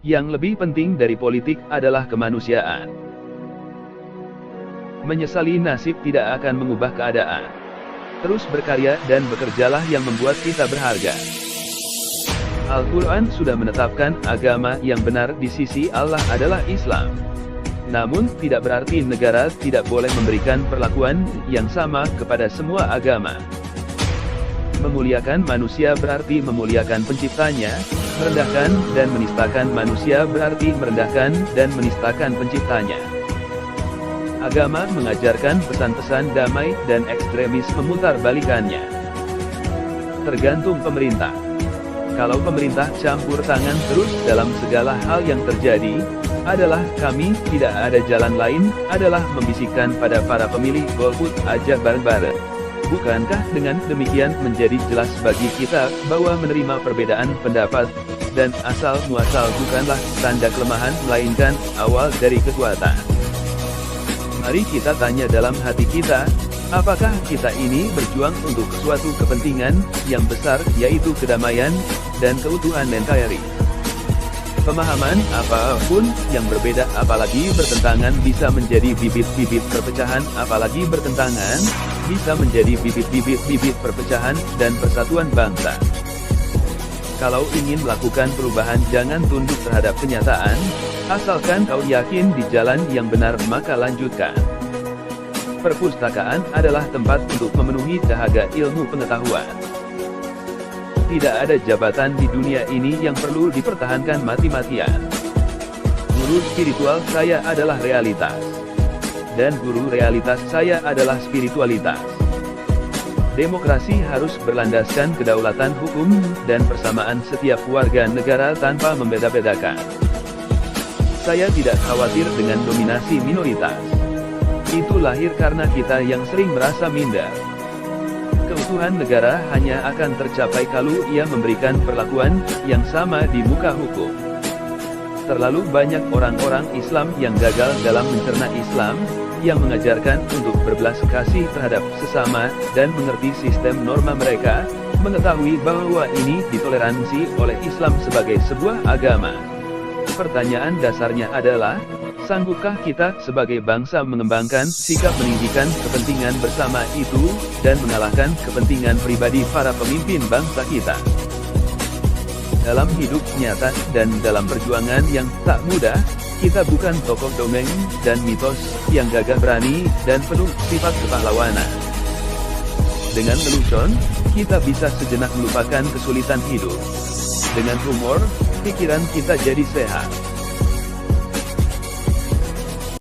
Yang lebih penting dari politik adalah kemanusiaan. Menyesali nasib tidak akan mengubah keadaan. Terus berkarya dan bekerjalah yang membuat kita berharga. Al-Quran sudah menetapkan agama yang benar di sisi Allah adalah Islam. Namun, tidak berarti negara tidak boleh memberikan perlakuan yang sama kepada semua agama. Memuliakan manusia berarti memuliakan penciptanya, merendahkan dan menistakan manusia berarti merendahkan dan menistakan penciptanya. Agama mengajarkan pesan-pesan damai dan ekstremis memutarbalikannya. Tergantung pemerintah. Kalau pemerintah campur tangan terus dalam segala hal yang terjadi, adalah kami tidak ada jalan lain, adalah membisikkan pada para pemilih golput aja bareng-bareng. Bukankah dengan demikian menjadi jelas bagi kita bahwa menerima perbedaan pendapat dan asal muasal bukanlah tanda kelemahan melainkan awal dari kekuatan. Mari kita tanya dalam hati kita, apakah kita ini berjuang untuk suatu kepentingan yang besar yaitu kedamaian dan keutuhan NKRI. Pemahaman apapun yang berbeda apalagi bertentangan bisa menjadi bibit-bibit perpecahan apalagi bertentangan bisa menjadi bibit-bibit perpecahan dan persatuan bangsa. Kalau ingin melakukan perubahan jangan tunduk terhadap kenyataan, asalkan kau yakin di jalan yang benar maka lanjutkan. Perpustakaan adalah tempat untuk memenuhi dahaga ilmu pengetahuan. Tidak ada jabatan di dunia ini yang perlu dipertahankan mati-matian. Guru spiritual saya adalah realitas. Dan guru realitas saya adalah spiritualitas. Demokrasi harus berlandaskan kedaulatan hukum dan persamaan setiap warga negara tanpa membeda-bedakan. Saya tidak khawatir dengan dominasi minoritas. Itu lahir karena kita yang sering merasa minder. Keutuhan negara hanya akan tercapai kalau ia memberikan perlakuan yang sama di muka hukum. Terlalu banyak orang-orang Islam yang gagal dalam mencerna Islam, yang mengajarkan untuk berbelas kasih terhadap sesama, dan mengerti sistem norma mereka, mengetahui bahwa ini ditoleransi oleh Islam sebagai sebuah agama. Pertanyaan dasarnya adalah, sanggupkah kita sebagai bangsa mengembangkan sikap meninggikan kepentingan bersama itu, dan mengalahkan kepentingan pribadi para pemimpin bangsa kita? Dalam hidup nyata dan dalam perjuangan yang tak mudah, kita bukan tokoh dongeng dan mitos yang gagah berani dan penuh sifat kepahlawanan. Dengan lelucon, kita bisa sejenak melupakan kesulitan hidup. Dengan humor, pikiran kita jadi sehat.